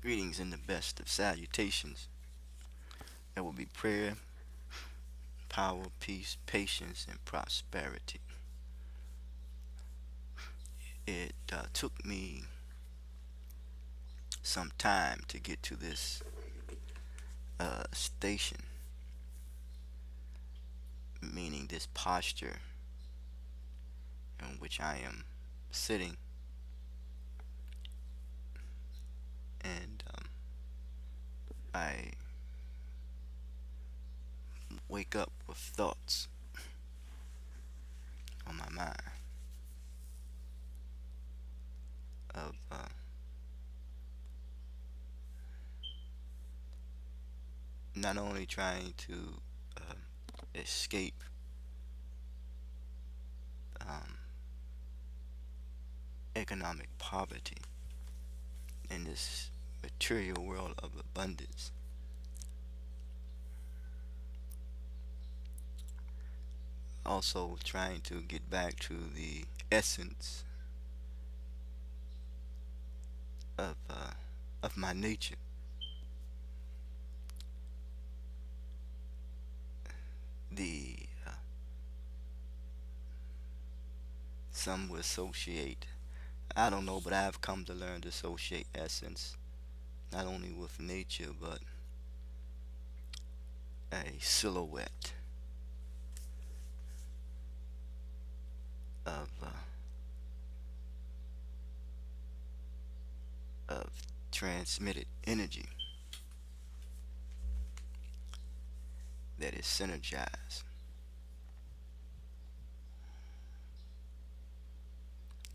Greetings and the best of salutations. There will be prayer, power, peace, patience, and prosperity. It took me some time to get to this station, meaning this posture in which I am sitting and I wake up with thoughts on my mind of not only trying to uh, escape um, economic poverty in this material world of abundance, also trying to get back to the essence of my nature. The Some would associate, I don't know, but I've come to learn to associate essence not only with nature but a silhouette of of transmitted energy that is synergized.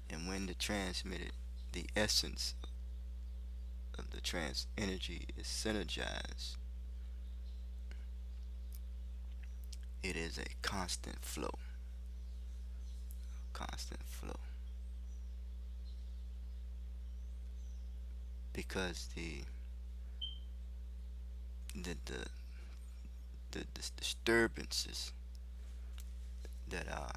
And when the essence of the trans energy is synergized, it is a constant flow, because the the the disturbances that I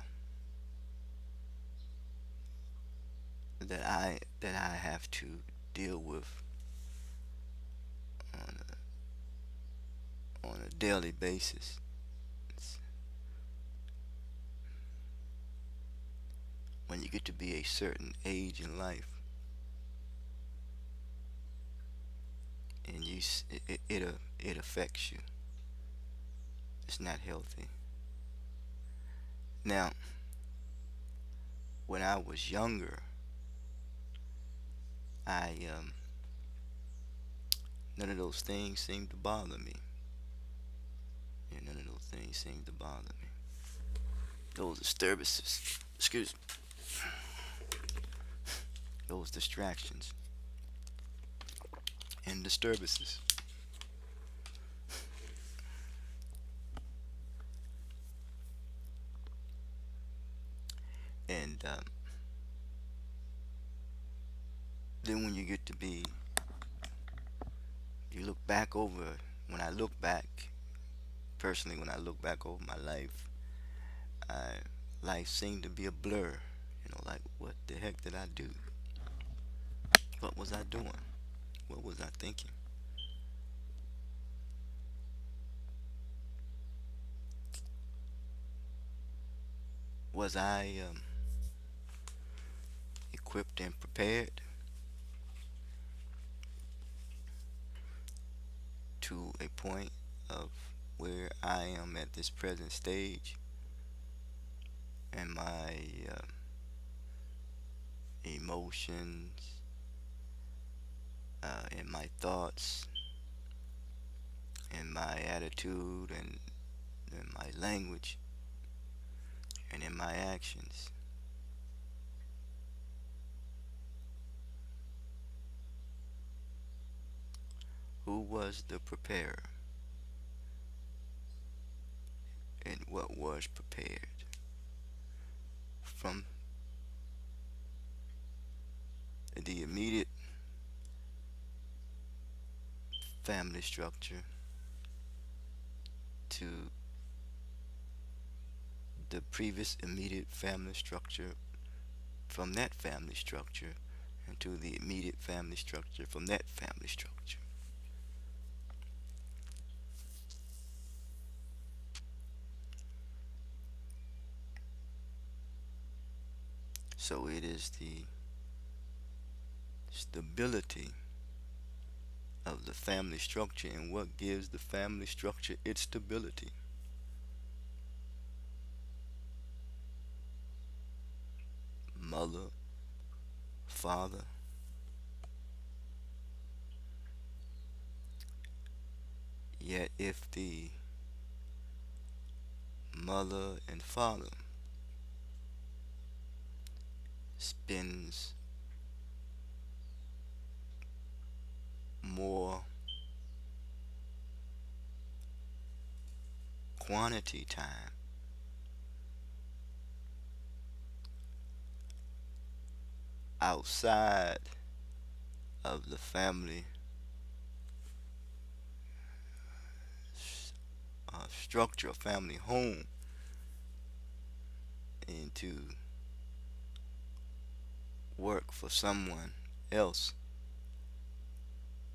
have to deal with on a daily basis. It's when you get to be a certain age in life, and it affects you. It's not healthy. Now, when I was younger, I none of those things seemed to bother me. Yeah, none of those things seemed to bother me. Those disturbances, excuse me, those distractions and disturbances. And then when you get to be, you look back over, when I look back, personally, when I look back over my life, I, life seemed to be a blur. Like, what the heck did I do? What was I doing? What was I thinking? Was I equipped and prepared to a point of where I am at this present stage, and my uh, emotions, and my thoughts, and my attitude, and my language, and in my actions? Who was the preparer, and what was prepared from the immediate family structure to the previous immediate family structure, from that family structure, into the immediate family structure from that family structure. So it is the stability of the family structure, and what gives the family structure its stability. Mother, father, yet if the mother and father spends more quantity time outside of the family structure, family home, and to work for someone else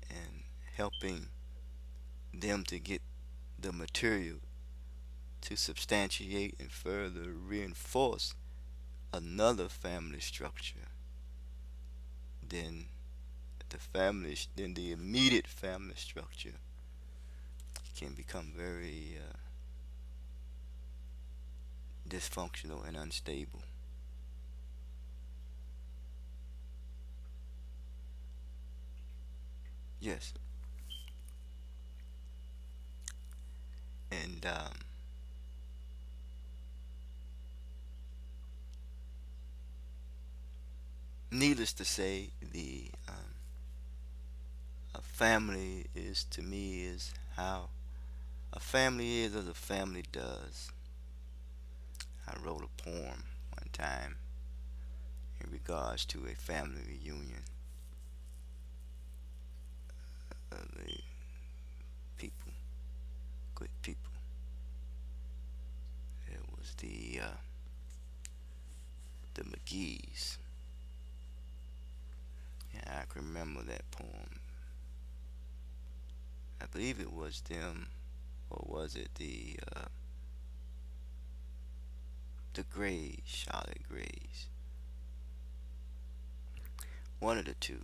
and helping them to get the material to substantiate and further reinforce another family structure, then then the immediate family structure can become very dysfunctional and unstable. Yes, and needless to say, the a family is to me is how a family is as a family does. I wrote a poem one time in regards to a family reunion of the people, good people. It was the McGee's. Yeah, I can remember that poem. I believe it was them, or was it the Grays, Charlotte Grays? One of the two.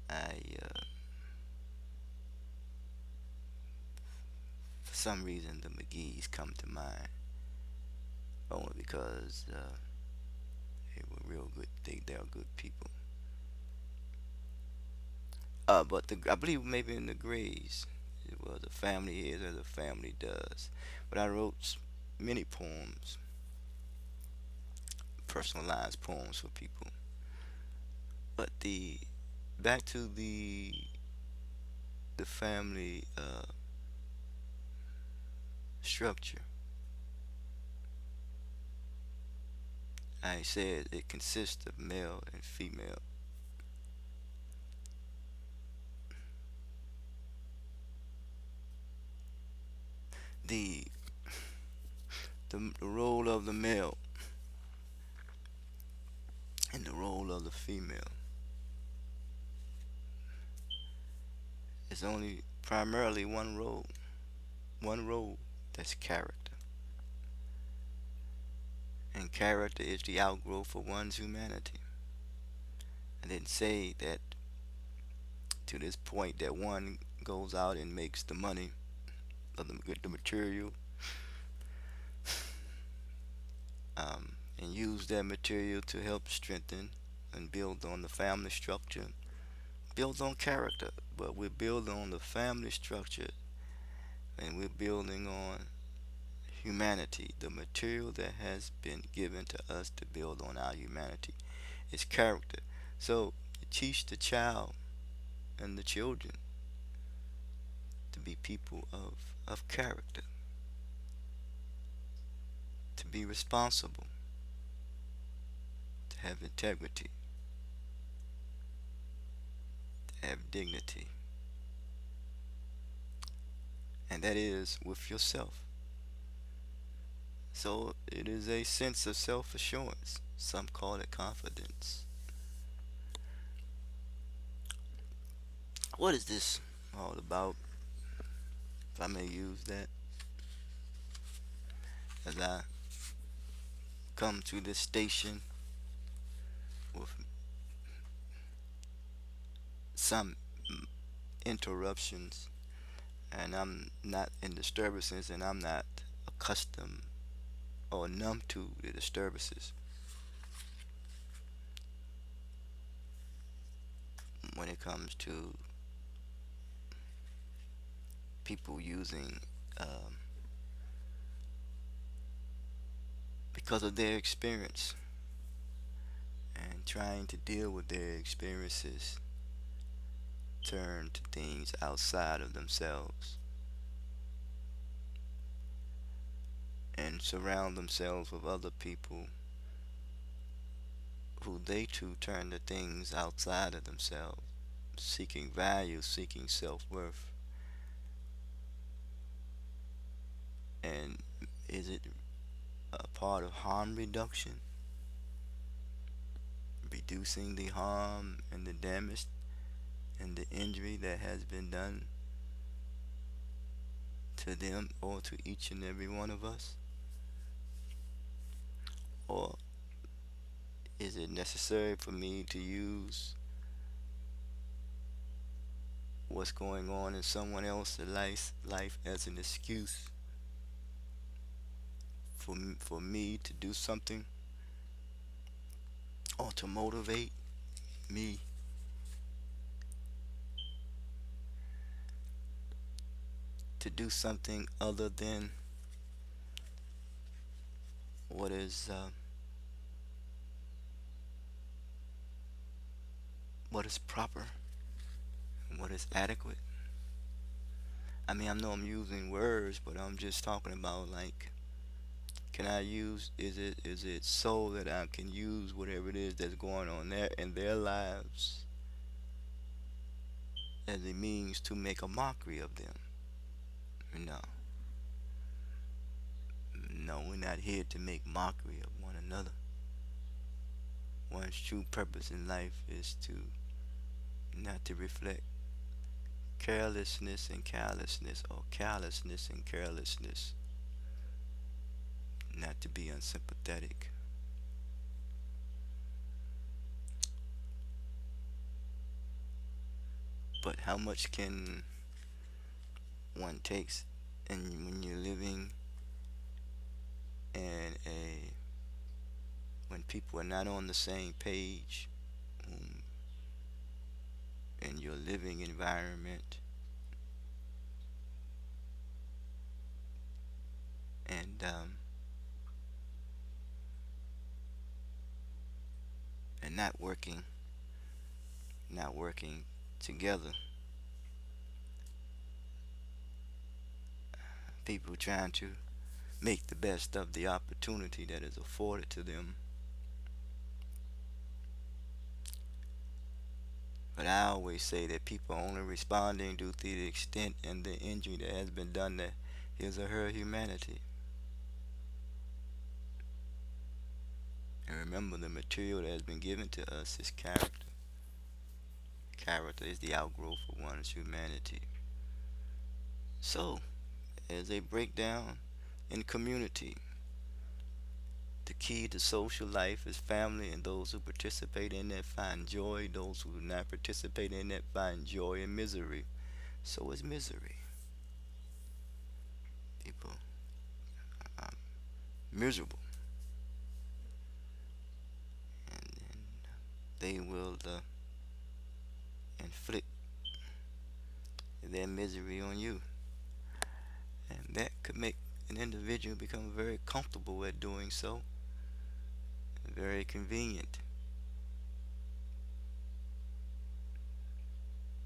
I For some reason the McGee's come to mind only because they were real good. They are good people. But I believe maybe in the Grays, it was a family is as a family does. But I wrote many poems, personalized poems for people. But the back to the family structure. I said it consists of male and female. The the role of the male and the role of the female is only primarily one role, that's character. And character is the outgrowth of one's humanity. I didn't say that to this point that one goes out and makes the money or the material and use that material to help strengthen and build on the family structure, build on character, but we're building on the family structure and we're building on humanity. The material that has been given to us to build on our humanity is character. So teach the child and the children to be people of character, to be responsible, to have integrity, to have dignity, and that is with yourself. So it is a sense of self assurance. Some call it confidence. What is this all about? If I may use that, as I come to this station with some interruptions, and I'm not in disturbances, and I'm not accustomed or numb to the disturbances when it comes to people using, um, because of their experience and trying to deal with their experiences, turn to things outside of themselves and surround themselves with other people who they too turn to things outside of themselves, seeking value, seeking self worth. And is it a part of harm reduction, reducing the harm and the damage and the injury that has been done to them or to each and every one of us? Or is it necessary for me to use what's going on in someone else's life as an excuse for me to do something, or to motivate me to do something other than what is uh, what is proper and what is adequate? I mean, I know I'm using words, but I'm just talking about, like, can I use, is it so that I can use whatever it is that's going on there in their lives as a means to make a mockery of them? No, no, we're not here to make mockery of one another. One's true purpose in life is to not to reflect carelessness and callousness, or callousness and carelessness, not to be unsympathetic. But how much can one takes, and when you're living in a when people are not on the same page, um, in your living environment, and not working together, people trying to make the best of the opportunity that is afforded to them. But I always say that people are only responding due to the extent and the injury that has been done to his or her humanity. And remember, the material that has been given to us is character. Character is the outgrowth of one's humanity. So, as they break down in community, the key to social life is family, and those who participate in that find joy. Those who do not participate in that find joy and misery. So is misery. People are miserable, and they will inflict their misery on you. And that could make an individual become very comfortable at doing so, very convenient.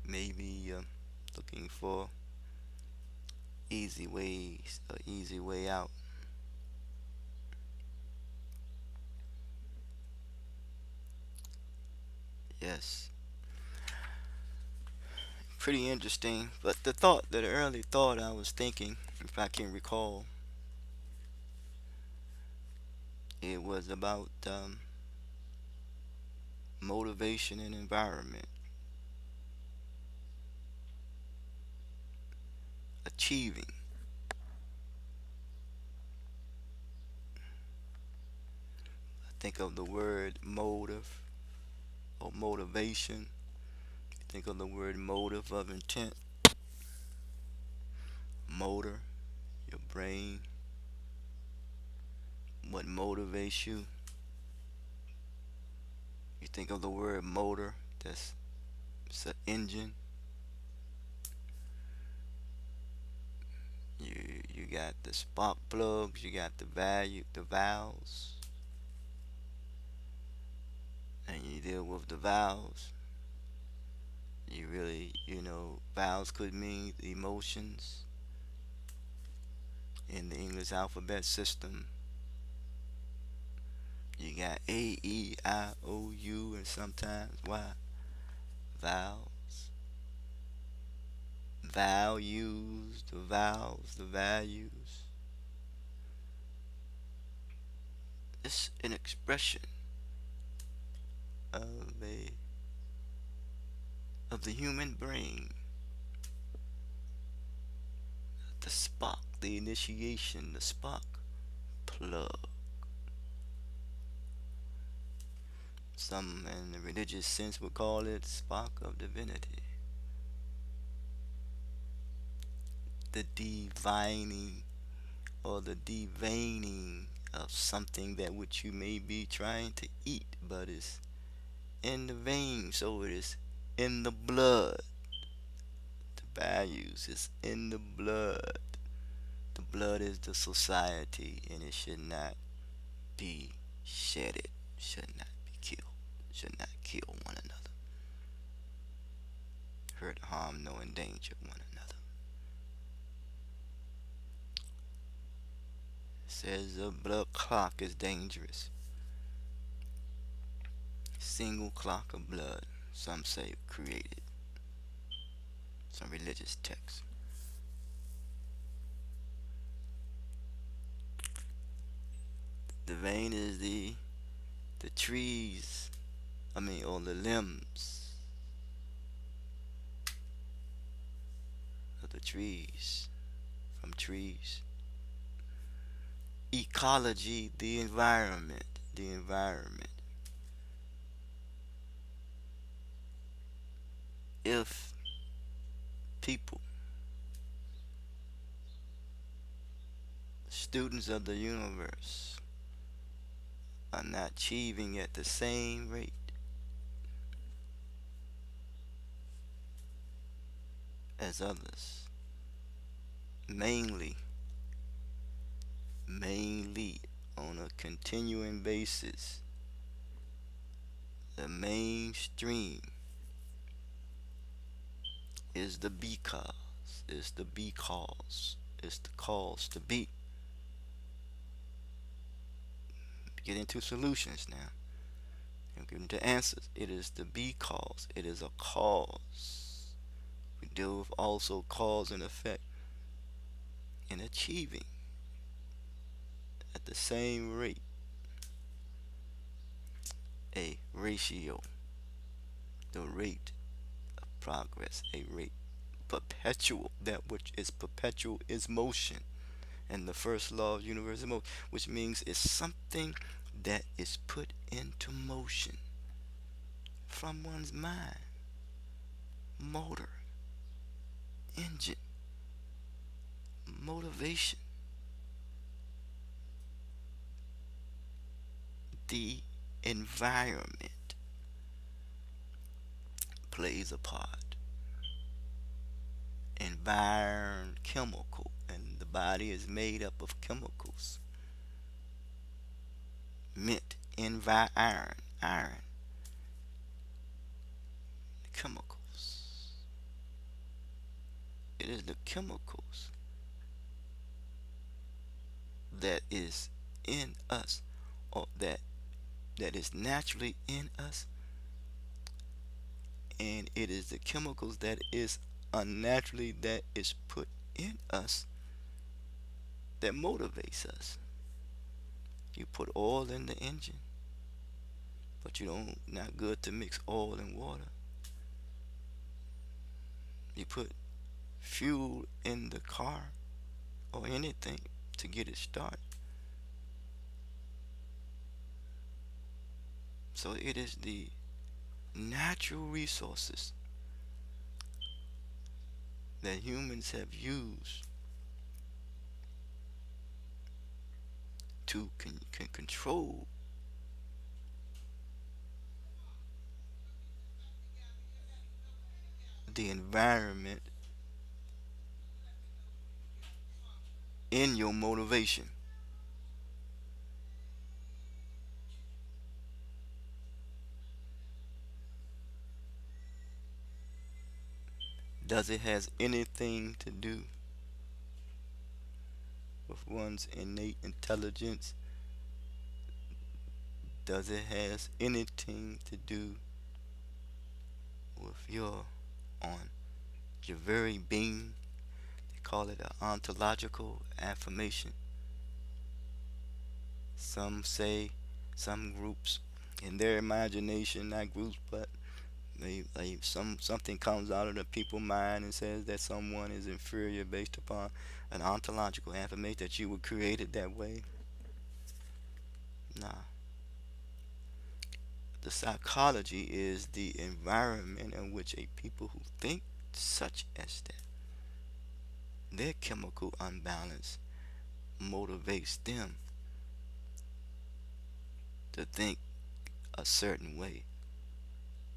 Maybe looking for easy ways, or easy way out. Yes, pretty interesting. But the early thought I was thinking, if I can recall, it was about motivation and environment. achieving. Think of the word motive or motivation. Think of the word motive of intent, motor, your brain, what motivates you. You think of the word motor, that's it's an engine. You got the spark plugs, you got the valves, and you deal with the valves. You really, valves could mean emotions in the English alphabet system. You got A, E, I, O, U, and sometimes Y. Vowels, values, the vowels, the values. It's an expression of a of the human brain, the spark, the initiation, the spark plug. Some in the religious sense would call it spark of divinity. The divining or the deveining of something that which you may be trying to eat, but is in the vein, so it is in the blood. The values is in the blood. The blood is the society, and it should not be shedded, should not be killed, should not kill one another, hurt, harm, nor endanger one another. It says the blood clock is dangerous. Single clock of blood, some say created. Some religious texts. The vein is the trees, or the limbs of the trees, from trees. Ecology, the environment, the environment. If people, students of the universe, are not achieving at the same rate as others, mainly, mainly on a continuing basis, the mainstream is the because, is the because, is the cause to be. Get into solutions now. And get into answers. It is the because. It is a cause. We deal with also cause and effect in achieving at the same rate a ratio, the rate of progress, a rate perpetual. That which is perpetual is motion. And the first law of universal motion, which means it's something that is put into motion from one's mind, motor, engine, motivation. The environment plays a part. Chemical, and the body is made up of chemicals. Mint, iron, chemicals. It is the chemicals that is in us, or that is naturally in us, and it is the chemicals that is unnaturally that is put in us that motivates us. You put oil in the engine, but you don't not good to mix oil and water. You put fuel in the car or anything to get it started. So it is the natural resources that humans have used to can control the environment in your motivation. Does it has anything to do with one's innate intelligence? Does it has anything to do with your on your very being? They call it an ontological affirmation. Some say, some groups, in their imagination, not groups, but something comes out of the people mind and says that someone is inferior based upon an ontological affirmation that you were created that way. Nah, the psychology is the environment in which a people who think such as that, their chemical unbalance motivates them to think a certain way,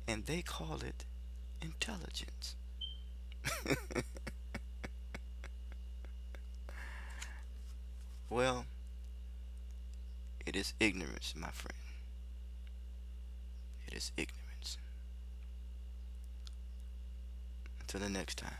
and they call it intelligence. Well, it is ignorance, my friend. It is ignorance. Until the next time.